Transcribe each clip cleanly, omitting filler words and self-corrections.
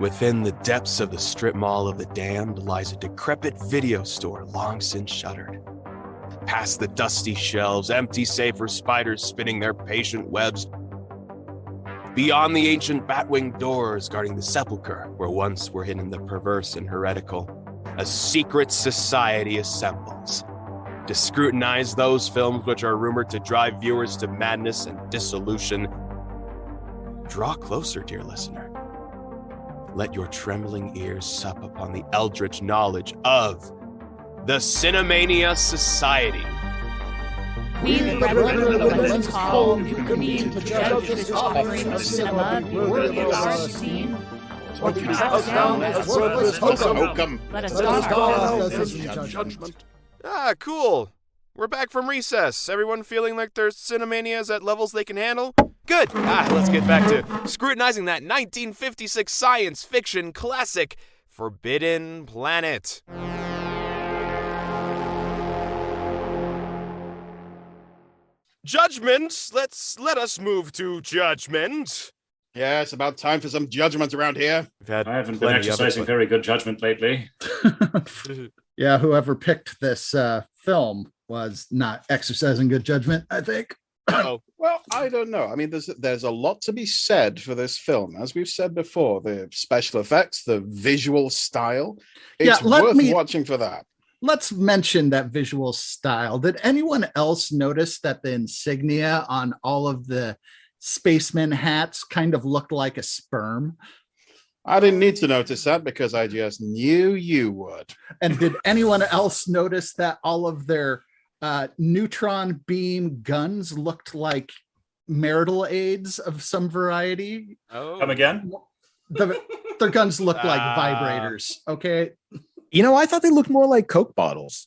Within the depths of the strip mall of the damned lies a decrepit video store long since shuttered. Past the dusty shelves, empty save for spiders spinning their patient webs. Beyond the ancient bat-winged doors guarding the sepulchre where once were hidden the perverse and heretical, a secret society assembles to scrutinize those films which are rumored to drive viewers to madness and dissolution. Draw closer, dear listener. Let your trembling ears sup upon the eldritch knowledge of the Cinemania Society. We, the brethren of the Lens Hall, who convene to judge this offering of cinema, be worthy of our esteem, or to cast down as worthless hokum. Let us start judgment. Ah, cool. We're back from recess. Everyone feeling like their Cinemanias at levels they can handle? Good. Let's get back to scrutinizing that 1956 science fiction classic, Forbidden Planet. Judgment. Let us move to judgment. Yeah, it's about time for some judgment around here. I haven't been exercising very good judgment lately. Yeah, whoever picked this film was not exercising good judgment, I think. Oh. Well, I don't know. I mean, there's a lot to be said for this film. As we've said before, the special effects, the visual style, it's worth watching for that. Let's mention that visual style. Did anyone else notice that the insignia on all of the spaceman hats kind of looked like a sperm? I didn't need to notice that because I just knew you would. And did anyone else notice that all of their neutron beam guns looked like marital aids of some variety? Oh. Come again? Their guns looked like vibrators, okay? You know, I thought they looked more like Coke bottles.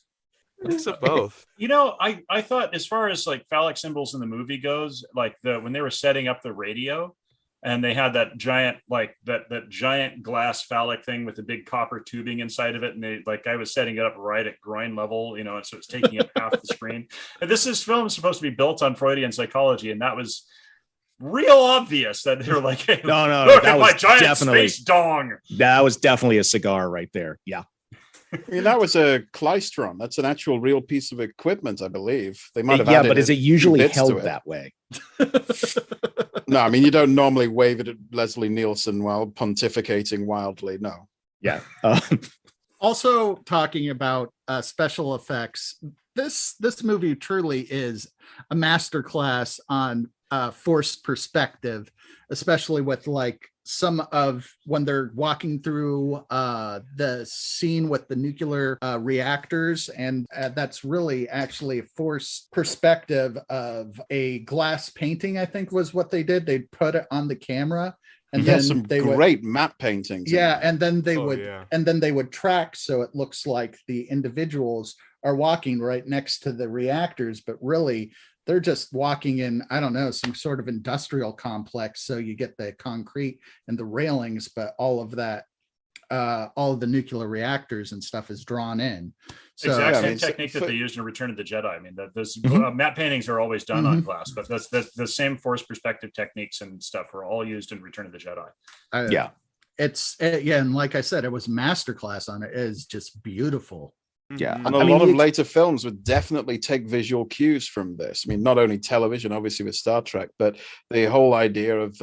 Mix of both. You know, I thought as far as like phallic symbols in the movie goes, like when they were setting up the radio and they had that giant, like that giant glass phallic thing with the big copper tubing inside of it. And they, like, I was setting it up right at groin level, you know, and so it's taking up half the screen. And film is supposed to be built on Freudian psychology. And that was real obvious that they were like, hey, no, look that at was my giant definitely space dong. That was definitely a cigar right there. Yeah. I mean, that was a klystron. That's an actual real piece of equipment, I believe. They might have Yeah, added but is it usually held that way? No, I mean, you don't normally wave it at Leslie Nielsen while pontificating wildly. No. Yeah. Also, talking about special effects, this movie truly is a masterclass on forced perspective, especially with like some of when they're walking through the scene with the nuclear reactors, and that's really actually a forced perspective of a glass painting, I think was what they did. They put it on the camera, and then some great map paintings. Yeah, and then they would track so it looks like the individuals are walking right next to the reactors, but really they're just walking in, I don't know, some sort of industrial complex. So you get the concrete and the railings, but all of that, all of the nuclear reactors and stuff is drawn in. So, exact same technique that they used in Return of the Jedi. I mean, those matte paintings are always done on glass, but that's the same forced perspective techniques and stuff are all used in Return of the Jedi. Yeah. And like I said, it was masterclass on it. It is just beautiful. Yeah, and a lot of later films would definitely take visual cues from this. I mean, not only television, obviously with Star Trek, but the whole idea of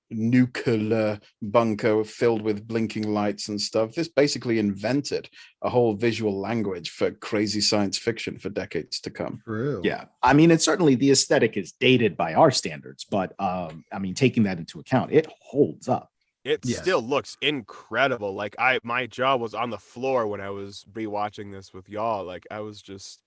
nuclear bunker filled with blinking lights and stuff. This basically invented a whole visual language for crazy science fiction for decades to come. True. Yeah, I mean, it's certainly the aesthetic is dated by our standards, but I mean, taking that into account, it holds up. It still looks incredible. Like my jaw was on the floor when I was rewatching this with y'all. Like I was just,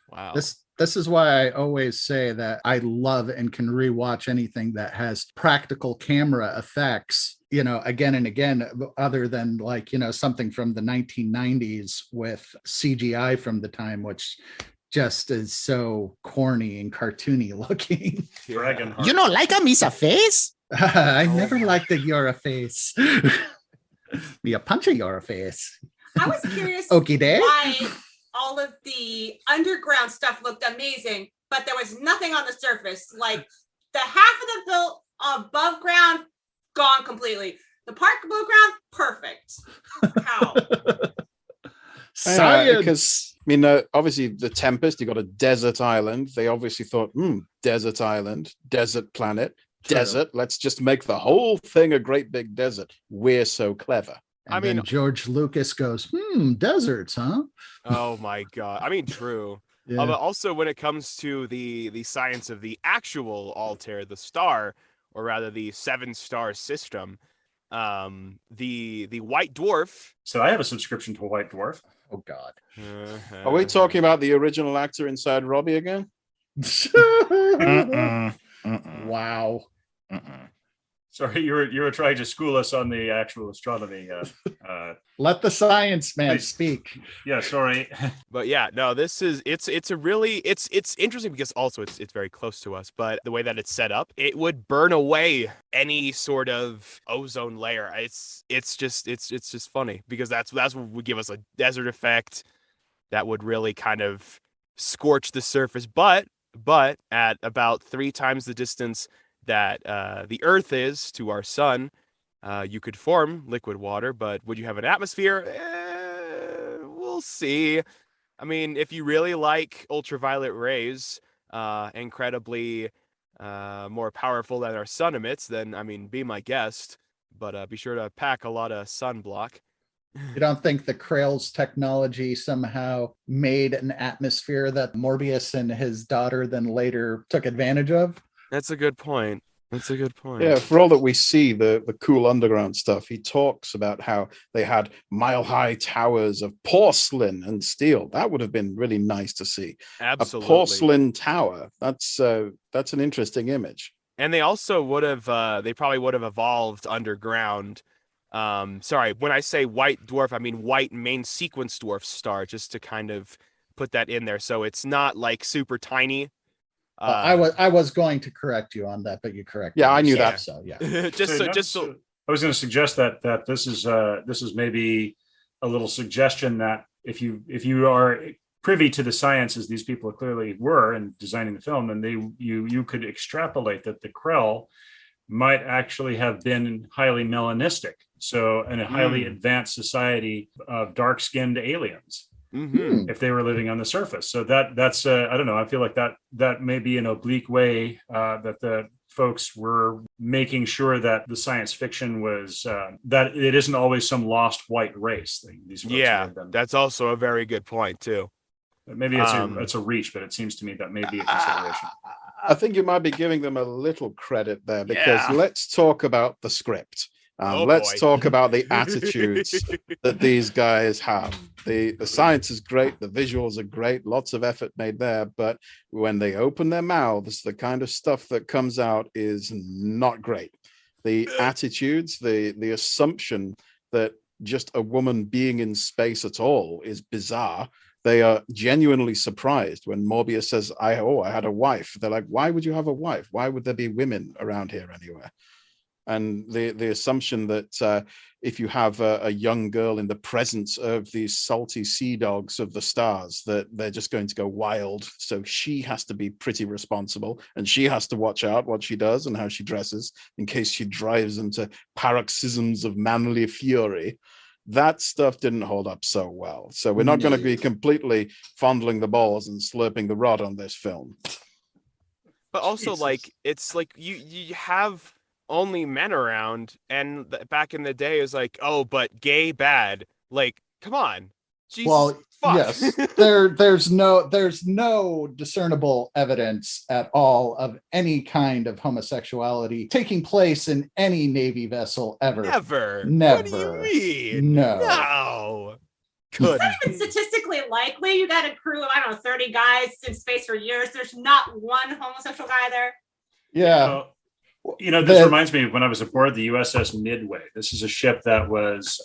wow. This is why I always say that I love and can rewatch anything that has practical camera effects, you know, again and again, other than like, you know, something from the 1990s with CGI from the time, which just is so corny and cartoony looking. Dragonheart. You don't like a Misa face? I never liked the Yora face. Me a punch a Yora face. I was curious why all of the underground stuff looked amazing, but there was nothing on the surface. Like the half of the built above ground, gone completely. The park below ground, perfect. How? Science. Because obviously the Tempest, you got a desert island. They obviously thought, desert island, desert planet, True. desert. Let's just make the whole thing a great big desert. We're so clever. And then George Lucas goes, deserts, huh? Oh my God. I mean, true. Yeah. But also when it comes to the science of the actual Altair, the star, or rather the 7-star system, the white dwarf. So I have a subscription to a white dwarf. Oh God. Are we talking about the original actor inside Robbie again? Wow. Sorry, you were trying to school us on the actual astronomy. Let the science man speak. Yeah, sorry. But yeah, no, it's interesting because also it's very close to us, but the way that it's set up, it would burn away any sort of ozone layer. It's just funny because that's what would give us a desert effect that would really kind of scorch the surface, but at about 3 times the distance that the Earth is to our sun, you could form liquid water, but would you have an atmosphere? We'll see. I mean, if you really like ultraviolet rays, incredibly more powerful than our sun emits, then, I mean, be my guest, but be sure to pack a lot of sunblock. You don't think the Krail's technology somehow made an atmosphere that Morbius and his daughter then later took advantage of? That's a good point. Yeah, for all that we see the cool underground stuff, he talks about how they had mile-high towers of porcelain and steel. That would have been really nice to see. Absolutely. A porcelain tower. That's an interesting image. And they also they probably would have evolved underground. Sorry, when I say white dwarf, I mean white main sequence dwarf star, just to kind of put that in there. So it's not like super tiny. I was going to correct you on that, but you corrected me. Yeah, I knew that. So yeah. So I was going to suggest that this is maybe a little suggestion that if you are privy to the sciences these people clearly were in designing the film, then you could extrapolate that the Krell might actually have been highly melanistic, so in a highly advanced society of dark-skinned aliens. Mm-hmm. If they were living on the surface. So that's I don't know. I feel like that may be an oblique way that the folks were making sure that the science fiction was that it isn't always some lost white race thing. These folks that's also a very good point too. Maybe it's a reach, but it seems to me that may be a consideration. I think you might be giving them a little credit there because let's talk about the script. Let's talk about the attitudes that these guys have. The science is great, the visuals are great, lots of effort made there, but when they open their mouths, the kind of stuff that comes out is not great. The attitudes, the assumption that just a woman being in space at all is bizarre. They are genuinely surprised when Morbius says, I had a wife. They're like, why would you have a wife? Why would there be women around here anywhere? And the assumption that if you have a young girl in the presence of these salty sea dogs of the stars, that they're just going to go wild. So she has to be pretty responsible, and she has to watch out what she does and how she dresses in case she drives into paroxysms of manly fury. That stuff didn't hold up so well. So we're not going to be completely fondling the balls and slurping the rod on this film. But also, like, it's like you have only men around, and back in the day is like, oh, but gay bad. Like, come on. Jesus, well, fuck. yes, there's no discernible evidence at all of any kind of homosexuality taking place in any Navy vessel ever. Never. Never. What do you mean? No. Couldn't. It's statistically likely. You got a crew of 30 guys in space for years. There's not one homosexual guy there. Yeah. This reminds me of when I was aboard the USS Midway. This is a ship that was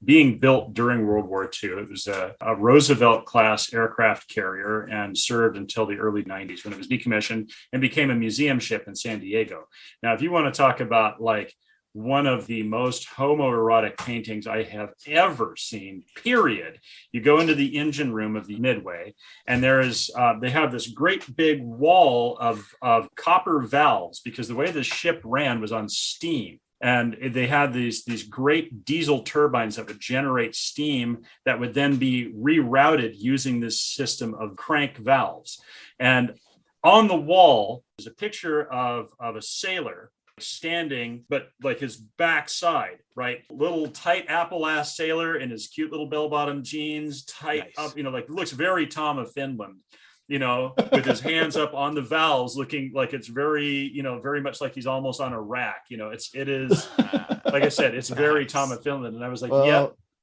being built during World War II. It was a Roosevelt class aircraft carrier and served until the early 90s when it was decommissioned and became a museum ship in San Diego. Now, if you want to talk about like one of the most homoerotic paintings I have ever seen, period. You go into the engine room of the Midway, and there is they have this great big wall of copper valves because the way the ship ran was on steam. And they had these great diesel turbines that would generate steam that would then be rerouted using this system of crank valves. And on the wall is a picture of a sailor standing, but like his backside, right? Little tight apple-ass sailor in his cute little bell-bottom jeans, tight up, like looks very Tom of Finland, with his hands up on the valves, looking like it's very, very much like he's almost on a rack. It is, like I said, it's very Tom of Finland. And I was like,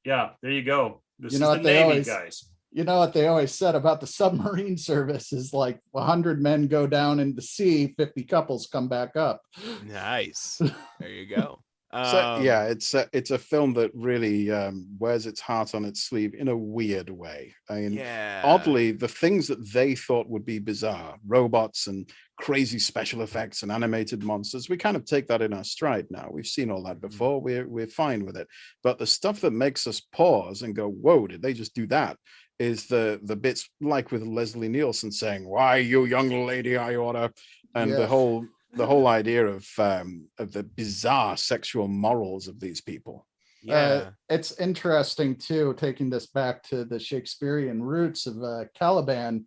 yeah, there you go. This is the Navy, guys. You know what they always said about the submarine service is like 100 men go down into sea, 50 couples come back up. Nice. There you go. So yeah, it's a film that really wears its heart on its sleeve in a weird way. I mean, oddly, the things that they thought would be bizarre, robots and crazy special effects and animated monsters, we kind of take that in our stride now. We've seen all that before. We're fine with it. But the stuff that makes us pause and go, "Whoa, did they just do that?" is the bits like with Leslie Nielsen saying, "Why, you young lady, I oughta," and the whole idea of the bizarre sexual morals of these people. It's interesting too, taking this back to the Shakespearean roots of Caliban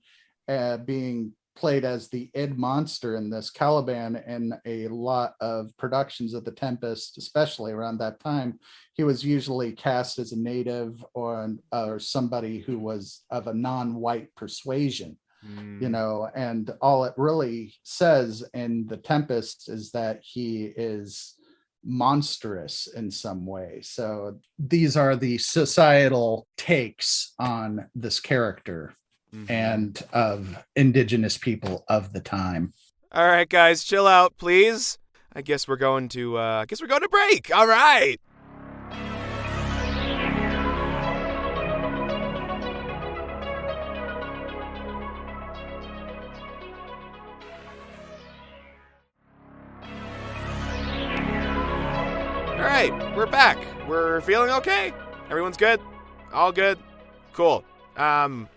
being played as the id monster in this. Caliban, in a lot of productions of The Tempest, especially around that time, he was usually cast as a native or somebody who was of a non-white persuasion. And all it really says in The Tempest is that he is monstrous in some way. So these are the societal takes on this character and of indigenous people of the time. All right, guys, chill out, please. I guess we're going to break. All right. All right, we're back. We're feeling okay? Everyone's good? All good? Cool.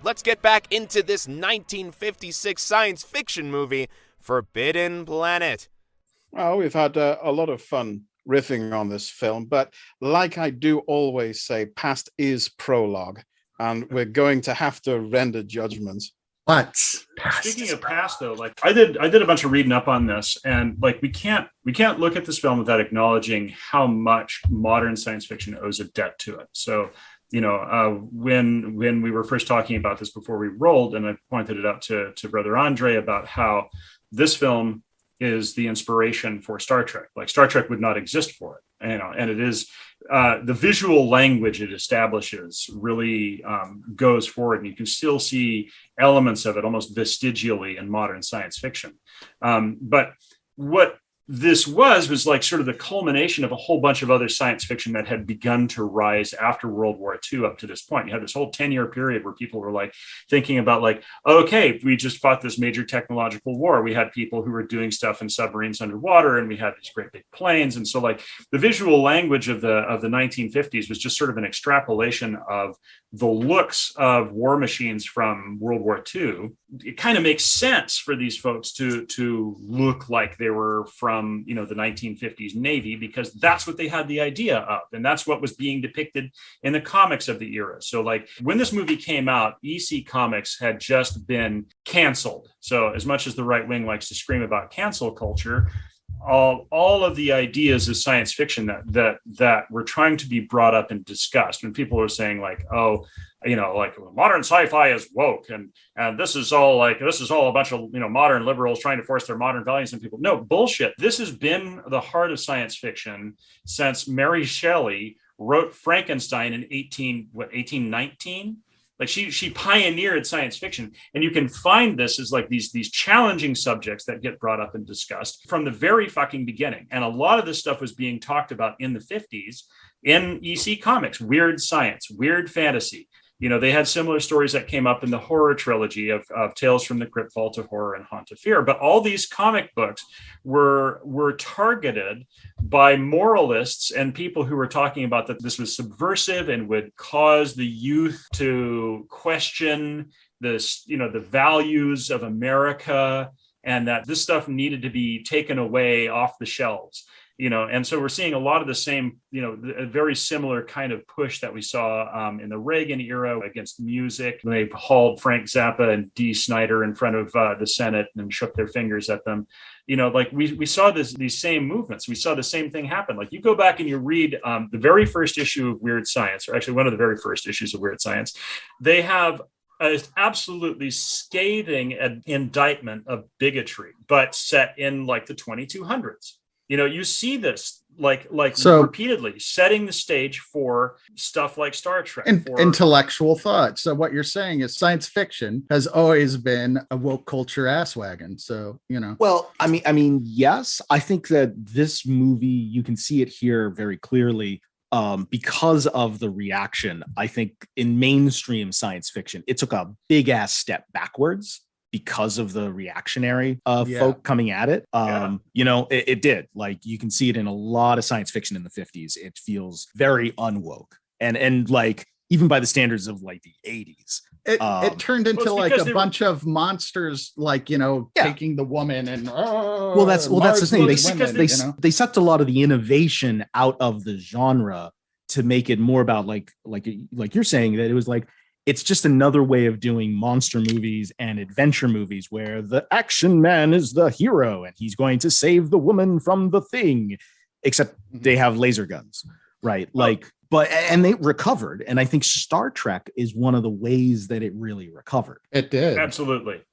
Let's get back into this 1956 science fiction movie, Forbidden Planet. Well, we've had a lot of fun riffing on this film, but like I do always say, past is prologue, and we're going to have to render judgment. What? Speaking of past, though, like I did a bunch of reading up on this, and like we can't look at this film without acknowledging how much modern science fiction owes a debt to it. So, when we were first talking about this before we rolled, and I pointed it out to Brother Andre about how this film is the inspiration for Star Trek. Like Star Trek would not exist for it, and it is the visual language it establishes really goes forward, and you can still see elements of it almost vestigially in modern science fiction. But what this was like sort of the culmination of a whole bunch of other science fiction that had begun to rise after World War II up to this point. You had this whole 10-year period where people were like thinking about like, okay, we just fought this major technological war. We had people who were doing stuff in submarines underwater, and we had these great big planes. And so like the visual language of the 1950s was just sort of an extrapolation of the looks of war machines from World War II. It kind of makes sense for these folks to look like they were from, the 1950s Navy, because that's what they had the idea of. And that's what was being depicted in the comics of the era. So like when this movie came out, EC Comics had just been canceled. So as much as the right wing likes to scream about cancel culture, all of the ideas of science fiction that were trying to be brought up and discussed, when people were saying like, like modern sci-fi is woke, and this is all a bunch of modern liberals trying to force their modern values on people. No, bullshit. This has been the heart of science fiction since Mary Shelley wrote Frankenstein in 1819. Like she pioneered science fiction, and you can find this as like these challenging subjects that get brought up and discussed from the very fucking beginning. And a lot of this stuff was being talked about in the 50s in EC Comics, weird science, weird fantasy. They had similar stories that came up in the horror trilogy of Tales from the Crypt, Vault of Horror, and Haunt of Fear. But all these comic books were targeted by moralists and people who were talking about that this was subversive and would cause the youth to question this, the values of America, and that this stuff needed to be taken away off the shelves. And so we're seeing a lot of the same, a very similar kind of push that we saw in the Reagan era against music. They hauled Frank Zappa and Dee Snider in front of the Senate and shook their fingers at them. Like we saw these same movements. We saw the same thing happen. Like you go back and you read the very first issue of Weird Science, or actually one of the very first issues of Weird Science. They have an absolutely scathing indictment of bigotry, but set in like the 2200s. You see this so repeatedly setting the stage for stuff like Star Trek. Intellectual thought. So what you're saying is science fiction has always been a woke culture ass wagon. So, Well, I mean, yes, I think that this movie, you can see it here very clearly because of the reaction. I think in mainstream science fiction, it took a big ass step backwards because of the reactionary folk coming at it. It did. Like you can see it in a lot of science fiction in the 50s. It feels very unwoke. And like even by the standards of like the 80s. It turned into like a bunch of monsters, like, taking the woman and that's the thing. They sucked a lot of the innovation out of the genre to make it more about like you're saying, that it was like, it's just another way of doing monster movies and adventure movies where the action man is the hero and he's going to save the woman from the thing, except they have laser guns, right? And they recovered. And I think Star Trek is one of the ways that it really recovered. It did. Absolutely.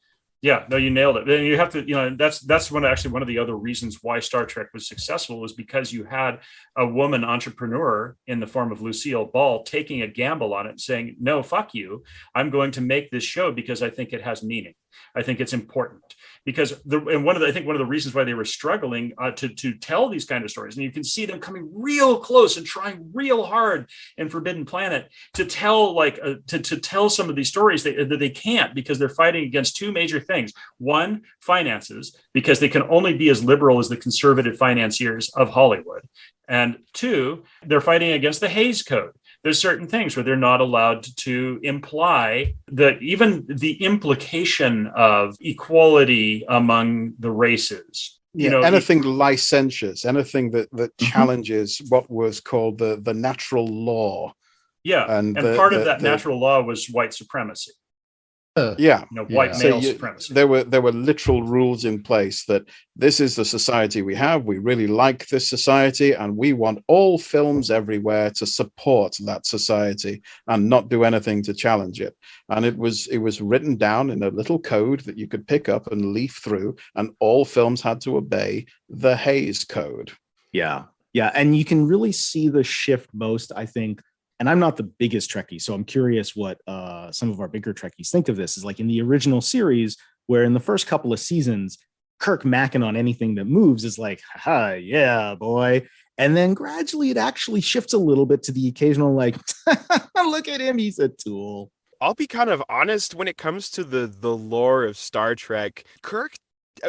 Yeah, no, you nailed it. And you have to, that's one of the other reasons why Star Trek was successful, was because you had a woman entrepreneur in the form of Lucille Ball taking a gamble on it and saying, no, fuck you. I'm going to make this show because I think it has meaning. I think it's important. Because one of the reasons why they were struggling to tell these kind of stories, and you can see them coming real close and trying real hard in Forbidden Planet to tell to tell some of these stories that they can't, because they're fighting against two major things. One, finances, because they can only be as liberal as the conservative financiers of Hollywood. And two, they're fighting against the Hays Code. There's certain things where they're not allowed to imply that, even the implication of equality among the races. Anything licentious, anything that challenges what was called the natural law. Yeah, and part of that natural law was white supremacy. White male supremacy. There were literal rules in place that this is the society we have. We really like this society, and we want all films everywhere to support that society and not do anything to challenge it. And it was written down in a little code that you could pick up and leaf through, and all films had to obey the Hays Code. Yeah, and you can really see the shift most, I think. And I'm not the biggest Trekkie, so I'm curious what some of our bigger Trekkies think of this. Is like in the original series, where in the first couple of seasons, Kirk macking on anything that moves is like, haha, yeah, boy. And then gradually it actually shifts a little bit to the occasional, like, look at him, he's a tool. I'll be kind of honest when it comes to the lore of Star Trek. Kirk,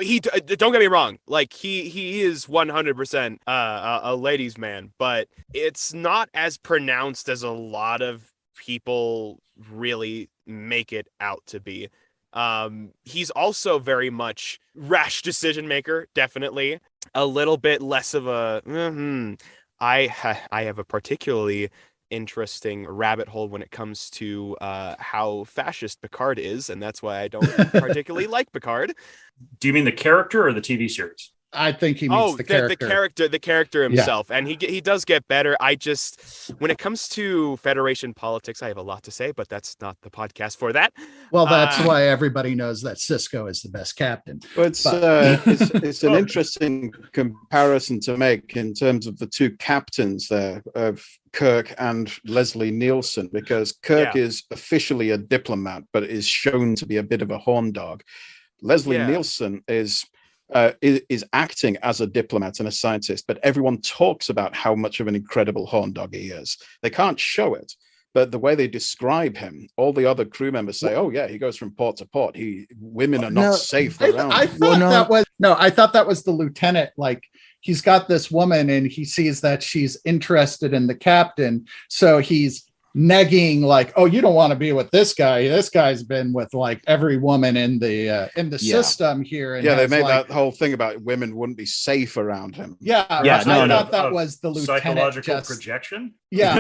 he don't get me wrong, like he is 100% a ladies' man, but it's not as pronounced as a lot of people really make it out to be. He's also very much rash decision maker, definitely a little bit less of a I have a particularly interesting rabbit hole when it comes to how fascist Picard is, and that's why I don't particularly like Picard. Do you mean the character or the TV series? I think he means the character. The character himself, and he does get better. When it comes to Federation politics, I have a lot to say, but that's not the podcast for that. Well, that's why everybody knows that Sisko is the best captain. It's an interesting comparison to make in terms of the two captains there of Kirk and Leslie Nielsen, because Kirk is officially a diplomat, but is shown to be a bit of a horn dog. Leslie Nielsen is acting as a diplomat and a scientist, but everyone talks about how much of an incredible horn dog he is. They can't show it, but the way they describe him, all the other crew members say, "Oh yeah, he goes from port to port. Women are not safe around." I thought that was the lieutenant. Like, he's got this woman and he sees that she's interested in the captain, so he's negging like, oh, you don't want to be with this guy. This guy's been with like every woman in the system here. And they made that whole thing about women wouldn't be safe around him. Yeah, I thought that was the lieutenant psychological projection. Yeah,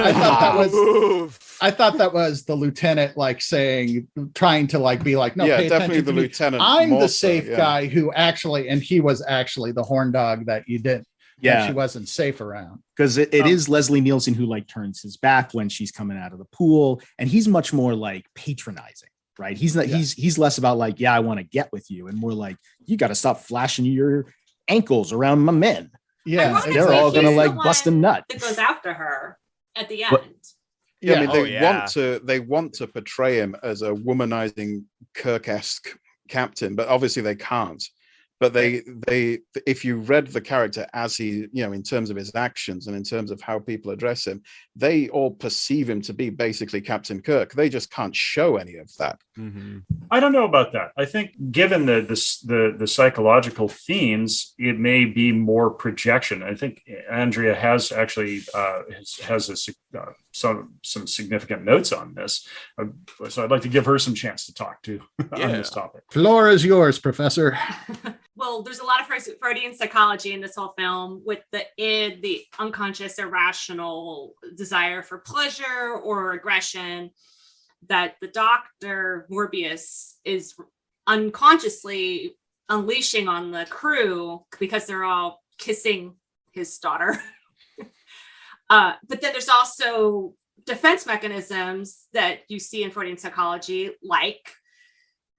I thought that was the lieutenant like saying, trying to like be like, no, pay definitely attention the to me. lieutenant. I'm the safe guy who actually, and he was actually the horn dog that you didn't. Yeah, she wasn't safe around, because it is Leslie Nielsen who like turns his back when she's coming out of the pool, and he's much more like patronizing, right? He's not he's less about like, yeah, I want to get with you, and more like, you got to stop flashing your ankles around my men. Yeah, they're all gonna like bust a nut. That goes after her at the end. I mean, they want to portray him as a womanizing Kirk-esque captain, but obviously they can't. But they if you read the character as he, in terms of his actions and in terms of how people address him, they all perceive him to be basically Captain Kirk. They just can't show any of that. Mm-hmm. I don't know about that. I think given the psychological themes, it may be more projection. I think Andrea has actually has some significant notes on this. So I'd like to give her some chance to talk to on this topic. Floor is yours, Professor. Well, there's a lot of Freudian psychology in this whole film, with the id, the unconscious, irrational desire for pleasure or aggression, that the doctor Morbius is unconsciously unleashing on the crew because they're all kissing his daughter. But then there's also defense mechanisms that you see in Freudian psychology, like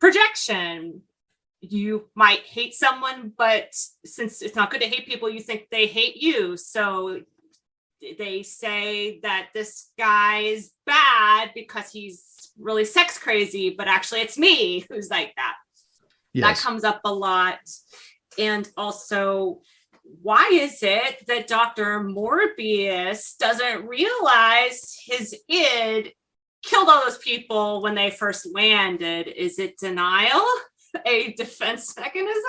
projection. You might hate someone, but since it's not good to hate people, you think they hate you. So they say that this guy is bad because he's really sex crazy, but actually it's me who's like that. Yes. That comes up a lot. And also, why is it that Dr. Morbius doesn't realize his id killed all those people when they first landed? Is it denial? A defense mechanism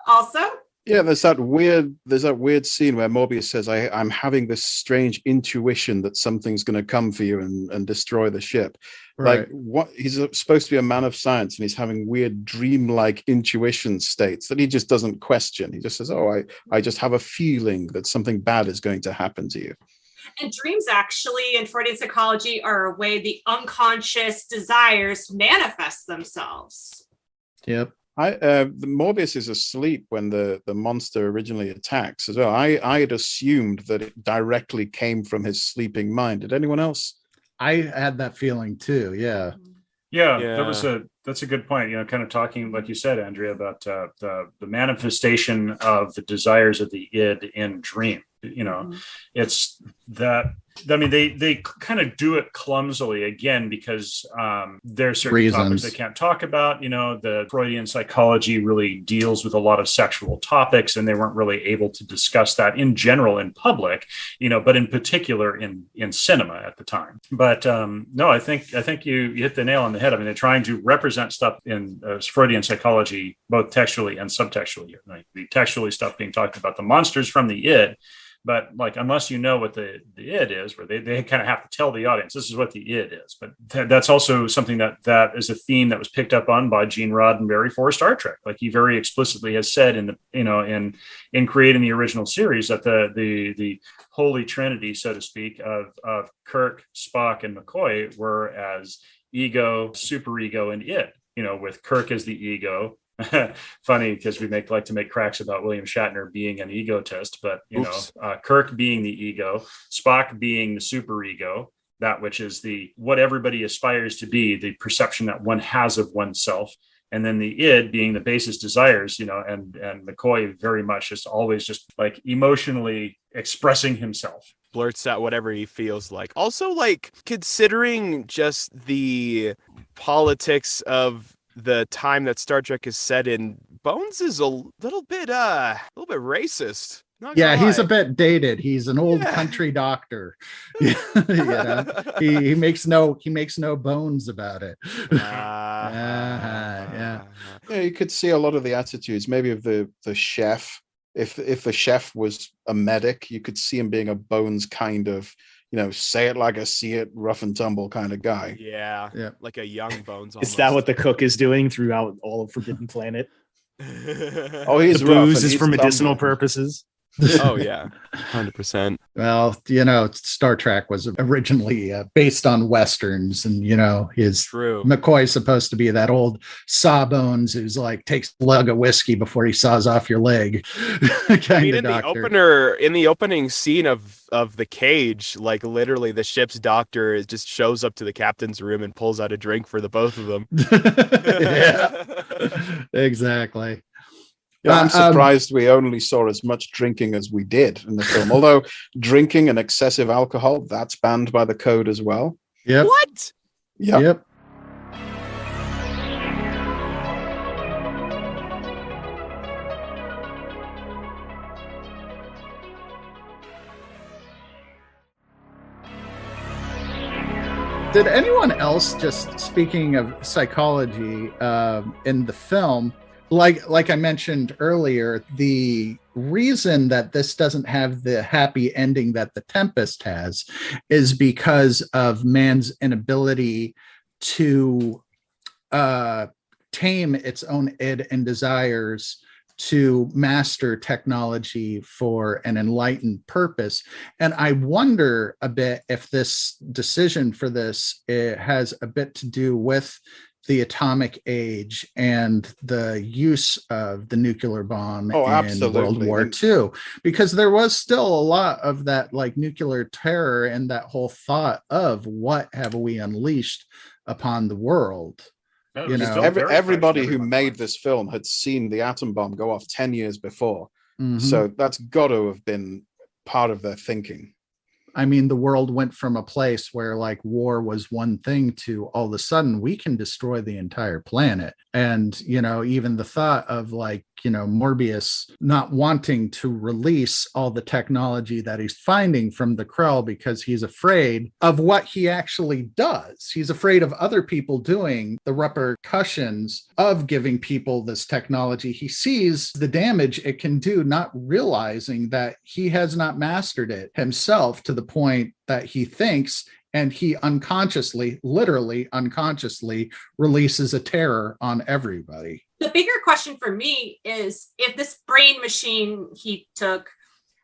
also? Yeah, there's that weird scene where Morbius says, I'm having this strange intuition that something's going to come for you and destroy the ship. Right. Like, what? He's supposed to be a man of science, and he's having weird dreamlike intuition states that he just doesn't question. He just says, I just have a feeling that something bad is going to happen to you. And dreams actually in Freudian psychology are a way the unconscious desires manifest themselves. Yep. The Morbius is asleep when the monster originally attacks as well. I had assumed that it directly came from his sleeping mind. Did anyone else? I had that feeling too. Yeah. That's a good point. Kind of talking, like you said, Andrea, about the manifestation of the desires of the id in dream. It's that. I mean, they kind of do it clumsily again because there's certain topics they can't talk about. The Freudian psychology really deals with a lot of sexual topics, and they weren't really able to discuss that in general in public, but in particular in cinema at the time. But no, I think you hit the nail on the head. I mean, they're trying to represent stuff in Freudian psychology, both textually and subtextually. Like the textually stuff being talked about the monsters from the id. But like, unless you know what the id is, where they kind of have to tell the audience this is what the id is. But that's also something that is a theme that was picked up on by Gene Roddenberry for Star Trek. Like he very explicitly has said in creating the original series that the holy trinity, so to speak, of Kirk, Spock, and McCoy were as ego, superego, and id. With Kirk as the ego. Funny because we like to make cracks about William Shatner being an egotist, but Kirk being the ego, Spock being the superego, that which is what everybody aspires to be, the perception that one has of oneself, and then the id being the basest desires, and McCoy very much just always just like emotionally expressing himself. Blurts out whatever he feels like. Also, like, considering just the politics of the time that Star Trek is set in, Bones is a little bit racist. Yeah, he's a bit dated. He's an old country doctor. He makes no bones about it. Yeah, you could see a lot of the attitudes, maybe of the chef. If the chef was a medic, you could see him being a Bones kind of say it like I see it, rough and tumble kind of guy. Yeah. Yeah. Like a young Bones. Is that what the cook is doing throughout all of Forbidden Planet? Oh, he's The rough booze and is he's for medicinal tumbling. purposes. Oh yeah, 100%. Well, Star Trek was originally based on Westerns, and his True. McCoy's supposed to be that old sawbones who's like takes a lug of whiskey before he saws off your leg. kind of doctor. In the opening scene of the Cage, like literally the ship's doctor just shows up to the captain's room and pulls out a drink for the both of them. Yeah, exactly. Yeah, I'm surprised we only saw as much drinking as we did in the film. Although drinking and excessive alcohol, that's banned by the code as well. Yep. What? Yeah. Yep. Did anyone else, just speaking of psychology in the film, like I mentioned earlier, the reason that this doesn't have the happy ending that The Tempest has is because of man's inability to tame its own id and desires to master technology for an enlightened purpose. And I wonder a bit if this decision for this, it has a bit to do with the atomic age and the use of the nuclear bomb in World War II, because there was still a lot of that like nuclear terror and that whole thought of what have we unleashed upon the world. Everybody who made this film had seen the atom bomb go off 10 years before. Mm-hmm. So that's got to have been part of their thinking. I mean, the world went from a place where like war was one thing to all of a sudden we can destroy the entire planet. And, even the thought of like, Morbius not wanting to release all the technology that he's finding from the Krell because he's afraid of what he actually does. He's afraid of other people doing the repercussions of giving people this technology. He sees the damage it can do, not realizing that he has not mastered it himself to the point that he thinks, and he literally unconsciously releases a terror on everybody. The bigger question for me is if this brain machine he took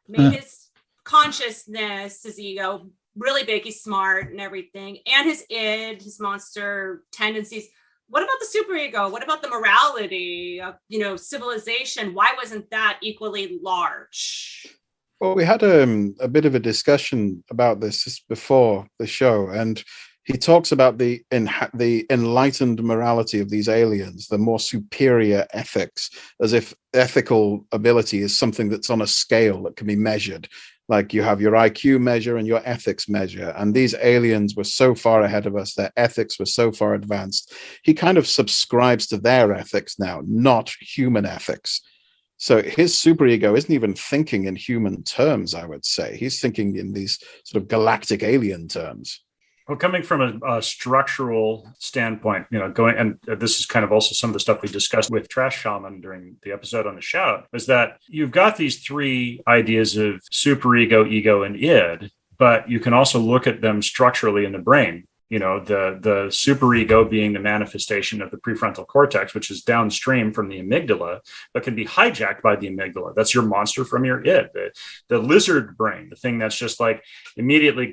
made his consciousness, his ego, really big, he's smart and everything, and his id, his monster tendencies. What about the superego? What about the morality of, civilization? Why wasn't that equally large? Well, we had a bit of a discussion about this just before the show, and he talks about the enlightened morality of these aliens, the more superior ethics, as if ethical ability is something that's on a scale that can be measured. Like you have your IQ measure and your ethics measure, and these aliens were so far ahead of us, their ethics were so far advanced. He kind of subscribes to their ethics now, not human ethics. So his superego isn't even thinking in human terms, I would say. He's thinking in these sort of galactic alien terms. Well, coming from a structural standpoint, and this is kind of also some of the stuff we discussed with Trash Shaman during the episode on the shout, is that you've got these three ideas of superego, ego, and id, but you can also look at them structurally in the brain. The superego being the manifestation of the prefrontal cortex, which is downstream from the amygdala, but can be hijacked by the amygdala. That's your monster from your id. The lizard brain, the thing that's just like immediately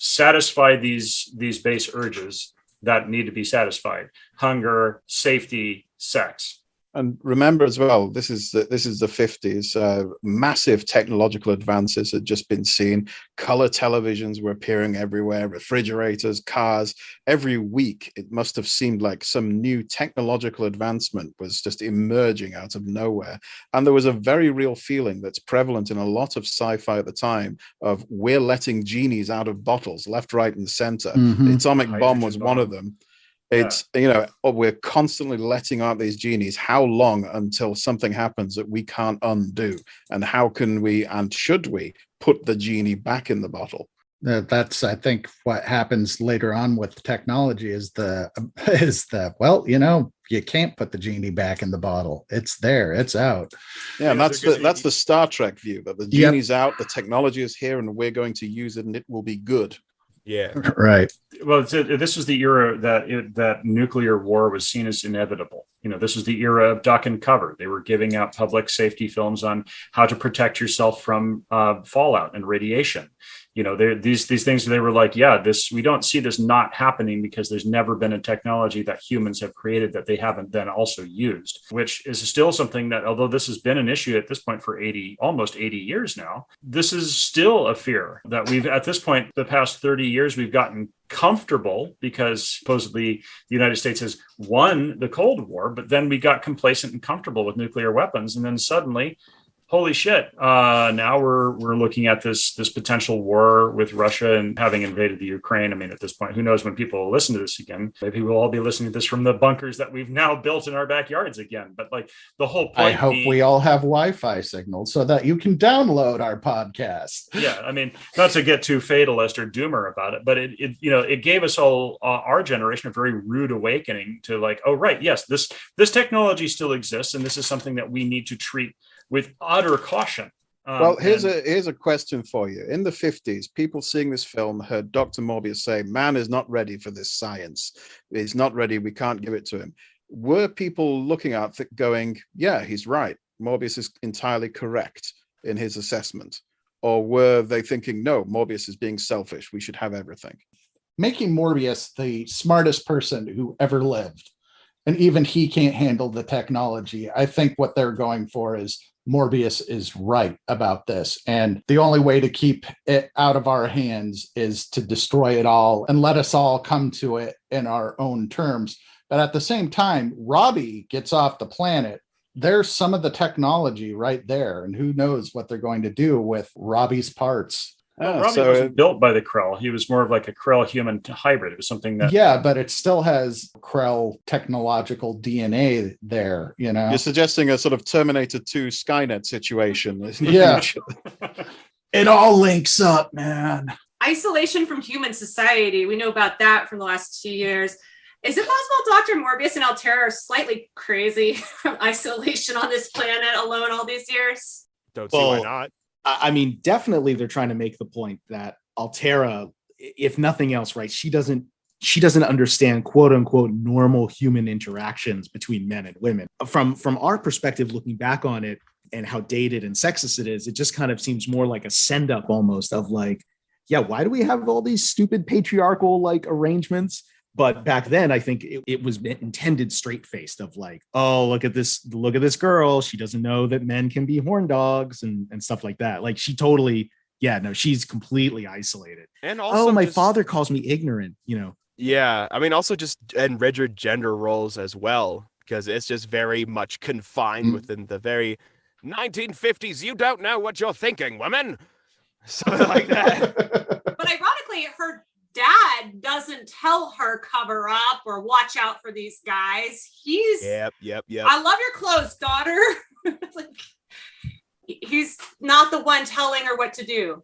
satisfy these base urges that need to be satisfied: hunger, safety, sex. And remember as well, this is the 50s. Massive technological advances had just been seen. Color televisions were appearing everywhere, refrigerators, cars. Every week, it must have seemed like some new technological advancement was just emerging out of nowhere. And there was a very real feeling that's prevalent in a lot of sci-fi at the time of we're letting genies out of bottles, left, right, and center. Mm-hmm. The atomic bomb was one of them. It's, we're constantly letting out these genies. How long until something happens that we can't undo? And how can we, and should we, put the genie back in the bottle? That's, I think, what happens later on with technology is well, you can't put the genie back in the bottle. It's there, it's out. Yeah, and that's the Star Trek view, that the genie's out, the technology is here, and we're going to use it, and it will be good. Yeah. Right. Well, this was the era that nuclear war was seen as inevitable. This was the era of duck and cover. They were giving out public safety films on how to protect yourself from fallout and radiation. These things, they were like, we don't see this not happening because there's never been a technology that humans have created that they haven't then also used, which is still something that, although this has been an issue at this point for almost 80 years now, this is still a fear that we've, at this point, the past 30 years, we've gotten comfortable because supposedly the United States has won the Cold War, but then we got complacent and comfortable with nuclear weapons. And then suddenly, holy shit, now we're looking at this potential war with Russia and having invaded the Ukraine. I mean, at this point, who knows when people will listen to this again? Maybe we'll all be listening to this from the bunkers that we've now built in our backyards again. But like the whole point, I hope we all have Wi-Fi signals so that you can download our podcast. Yeah, I mean, not to get too fatalist or doomer about it, but it gave us all, our generation, a very rude awakening to like, oh right, yes, this technology still exists, and this is something that we need to treat with utter caution. Well, here's a question for you. In the 50s, people seeing this film heard Dr. Morbius say, man is not ready for this science. He's not ready. We can't give it to him. Were people looking at it going, yeah, he's right. Morbius is entirely correct in his assessment. Or were they thinking, no, Morbius is being selfish. We should have everything. Making Morbius the smartest person who ever lived, and even he can't handle the technology. I think what they're going for is Morbius is right about this. And the only way to keep it out of our hands is to destroy it all and let us all come to it in our own terms. But at the same time, Robbie gets off the planet. There's some of the technology right there. And who knows what they're going to do with Robbie's parts. Well, Robbie wasn't built by the Krell. He was more of like a Krell-human hybrid. It was something that... Yeah, but it still has Krell technological DNA there, You're suggesting a sort of Terminator 2 Skynet situation. Yeah. It all links up, man. Isolation from human society. We know about that from the last 2 years. Is it possible Dr. Morbius and Altera are slightly crazy from isolation on this planet alone all these years? Don't see why not. I mean, definitely they're trying to make the point that Altera, if nothing else, right, she doesn't understand quote unquote normal human interactions between men and women. From our perspective, looking back on it and how dated and sexist it is, it just kind of seems more like a send up almost of like, yeah, why do we have all these stupid patriarchal like arrangements? But back then, I think it was intended straight-faced of like, oh, look at this girl. She doesn't know that men can be horn dogs and stuff like that. Like she totally, she's completely isolated. And also, my father calls me ignorant, Yeah, I mean, also just and rigid gender roles as well, because it's just very much confined within the very 1950s. You don't know what you're thinking, women. Something like that. But ironically, her dad doesn't tell her cover up or watch out for these guys. He's yep. I love your clothes, daughter. Like, he's not the one telling her what to do.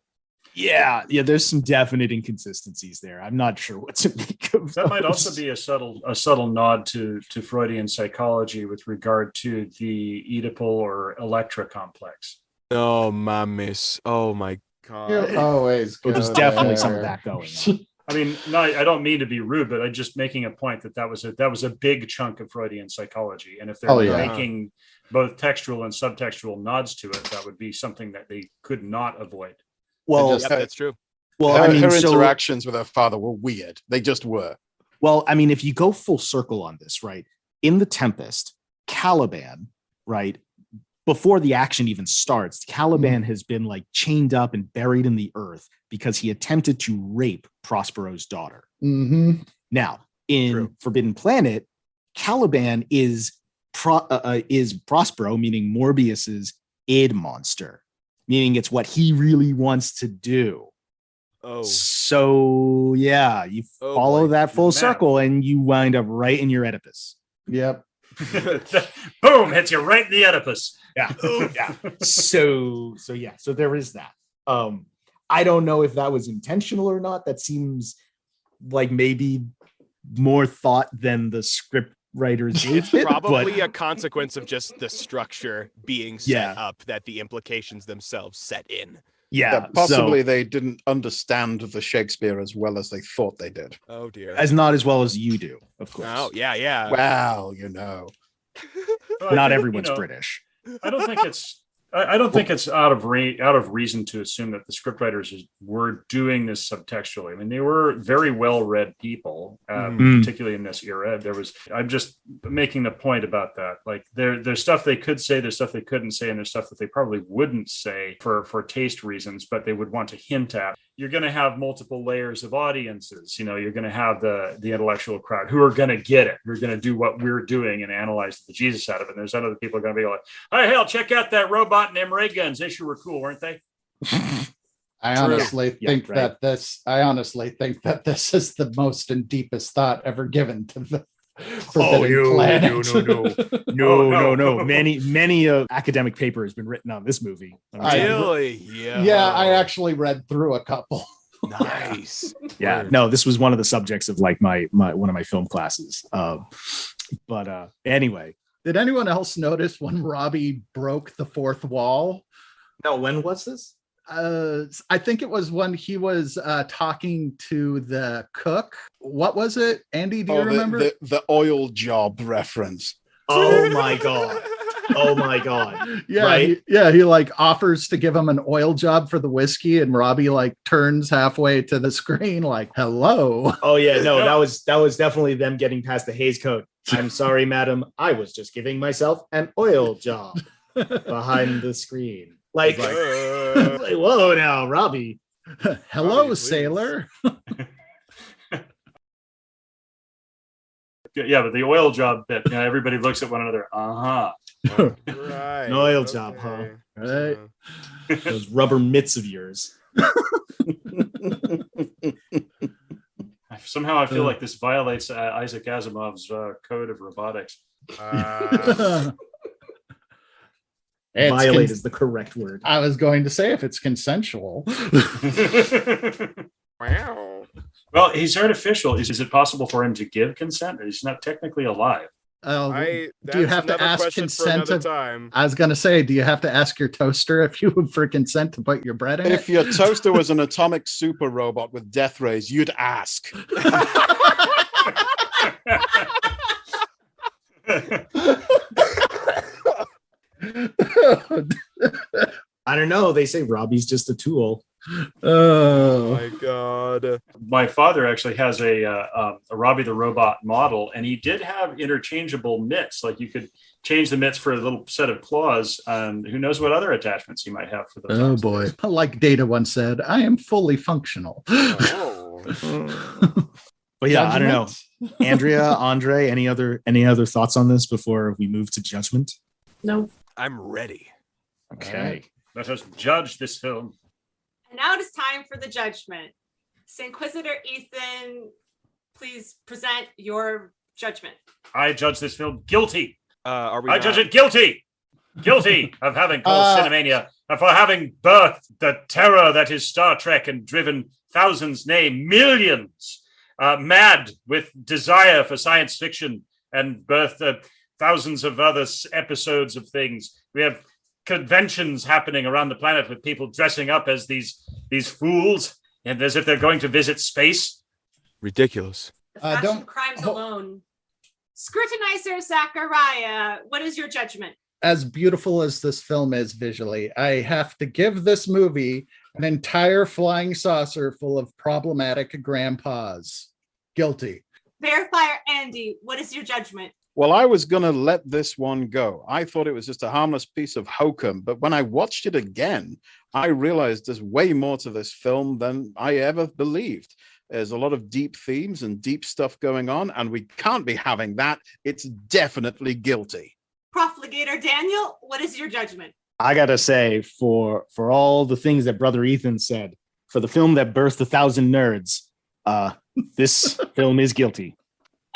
Yeah, there's some definite inconsistencies there. I'm not sure what to make of that. Might also be a subtle nod to Freudian psychology with regard to the Oedipal or Electra complex. Oh my miss. Oh my god. You always go there's definitely some of that going on. I mean, no, I don't mean to be rude, but I'm just making a point that was a big chunk of Freudian psychology. And if they're making both textual and subtextual nods to it, that would be something that they could not avoid. Well, that's true. Well, her interactions with her father were weird. They just were. Well, I mean, if you go full circle on this, right? In The Tempest, Caliban, right? Before the action even starts, Caliban has been like chained up and buried in the earth because he attempted to rape Prospero's daughter. Mm-hmm. Now, in Forbidden Planet, Caliban is Prospero, meaning Morbius's id monster, meaning it's what he really wants to do. Oh. So, yeah, you follow that full circle and you wind up right in your Oedipus. Yep. Boom, hits you right in the Oedipus. Yeah. So there is that. I don't know if that was intentional or not. That seems like maybe more thought than the script writers gave it, Probably a consequence of just the structure being set up that the implications themselves set in. Yeah, possibly they didn't understand the Shakespeare as well as they thought they did. Oh dear. As not as well as you do, of course. Oh yeah. Well, you know. Not everyone's British. I don't think it's out of reason to assume that the scriptwriters were doing this subtextually. I mean, they were very well-read people, particularly in this era. I'm just making the point about that. Like, there's stuff they could say, there's stuff they couldn't say, and there's stuff that they probably wouldn't say for taste reasons, but they would want to hint at. You're going to have multiple layers of audiences. You're going to have the intellectual crowd who are going to get it. Who are going to do what we're doing and analyze the Jesus out of it. And there's other people going to be like, "Hey, hell, check out that robot and them ray guns. They sure were cool, weren't they?" I honestly think that this is the most and deepest thought ever given to the planet. No. Many academic paper has been written on this movie. Really? Yeah, I actually read through a couple. Nice. Yeah, no, this was one of the subjects of like my one of my film classes. But anyway, did anyone else notice when Robbie broke the fourth wall? No, when was this? I think it was when he was talking to the cook. What was it, Andy? Do you remember? The oil job reference. Oh my god. Yeah, right? He like offers to give him an oil job for the whiskey, and Robbie like turns halfway to the screen like, "Hello." Oh yeah, no, that was definitely them getting past the Hays Code. I'm sorry, madam. I was just giving myself an oil job behind the screen. Like, whoa now, Robbie. Hello, Robbie, sailor. Yeah, but the oil job bit, everybody looks at one another. Right. An oil job, huh? Right. Those rubber mitts of yours. Somehow I feel like this violates Isaac Asimov's code of robotics. Violate is the correct word. I was going to say if it's consensual. Wow. Well, he's artificial. Is it possible for him to give consent? He's not technically alive. Do you have to ask consent? Time. I was going to say, do you have to ask your toaster if you would for consent to put your bread in If your toaster was an atomic super robot with death rays, you'd ask. I don't know. They say Robbie's just a tool. Oh my god. My father actually has a Robbie the Robot model, and he did have interchangeable mitts. Like, you could change the mitts for a little set of claws, and who knows what other attachments he might have for those. Oh boy. Like Data once said, I am fully functional. Oh. But yeah, I don't know. Andrea, Andre, any other thoughts on this before we move to judgment? No. I'm ready. Okay. Let us judge this film. And now it is time for the judgment. Inquisitor Ethan, please present your judgment. I judge this film guilty. I judge it guilty. Guilty of having called Cinemania and for having birthed the terror that is Star Trek and driven thousands, nay, millions, mad with desire for science fiction and birthed thousands of other episodes of things. We have conventions happening around the planet with people dressing up as these fools and as if they're going to visit space. Ridiculous. The fashion crimes alone. Scrutinizer Zachariah, what is your judgment? As beautiful as this film is visually, I have to give this movie an entire flying saucer full of problematic grandpas. Guilty. Verifier Andy, what is your judgment? Well, I was going to let this one go. I thought it was just a harmless piece of hokum. But when I watched it again, I realized there's way more to this film than I ever believed. There's a lot of deep themes and deep stuff going on, and we can't be having that. It's definitely guilty. Profligator Daniel, what is your judgment? I got to say, for all the things that Brother Ethan said, for the film that birthed 1,000 nerds, this film is guilty.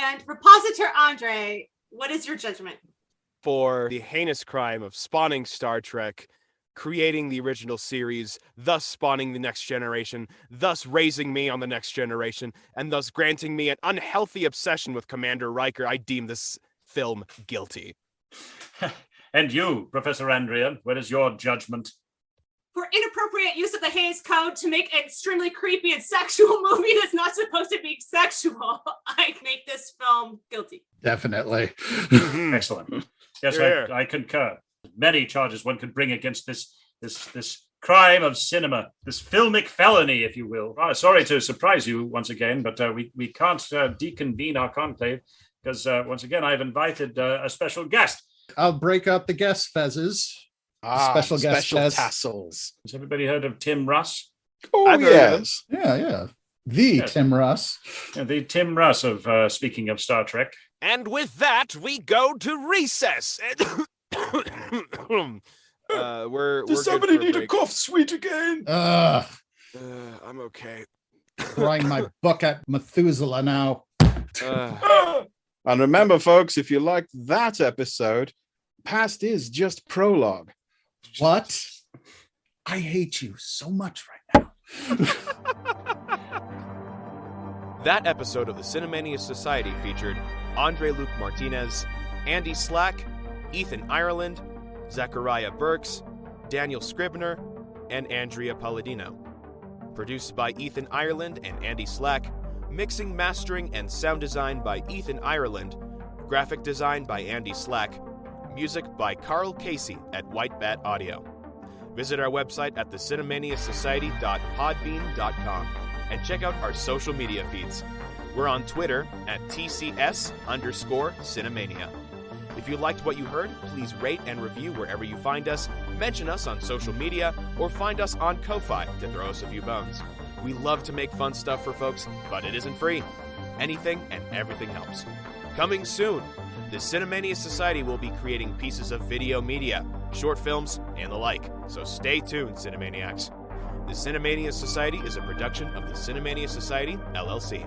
And Repositor Andre, what is your judgment? For the heinous crime of spawning Star Trek, creating the original series, thus spawning the next generation, thus raising me on the next generation, and thus granting me an unhealthy obsession with Commander Riker, I deem this film guilty. And you, Professor Andrea, what is your judgment? For inappropriate use of the Hays Code to make an extremely creepy and sexual movie that's not supposed to be sexual, I make this film guilty. Definitely. Excellent. Yes, Yeah. I concur. Many charges one could bring against this crime of cinema, this filmic felony, if you will. Sorry to surprise you once again, but we can't deconvene our conclave because once again I've invited a special guest. I'll break out the guest fezzes. Special guest fez. tassels. Has everybody heard of Tim Russ? Oh, I've heard of yes. Yeah. Yes. Tim Russ. Yeah, the Tim Russ of speaking of Star Trek. And with that, we go to recess. We're Does good somebody for a need a break. cough sweet again? I'm okay. Throwing my book at Methuselah now. And remember, folks, if you liked that episode, past is just prologue. What? I hate you so much right now. That episode of the Cinemania Society featured Andre Luke Martinez, Andy Slack, Ethan Ireland, Zachariah Burks, Daniel Scribner, and Andrea Palladino. Produced by Ethan Ireland and Andy Slack, mixing, mastering, and sound design by Ethan Ireland, graphic design by Andy Slack, music by Carl Casey at White Bat Audio. Visit our website at thecinemaniasociety.podbean.com and check out our social media feeds. We're on Twitter at TCS_Cinemania. If you liked what you heard, please rate and review wherever you find us, mention us on social media, or find us on Ko-Fi to throw us a few bones. We love to make fun stuff for folks, but it isn't free. Anything and everything helps. Coming soon, the Cinemania Society will be creating pieces of video media, short films, and the like, so stay tuned, Cinemaniacs. The Cinemania Society is a production of the Cinemania Society, LLC.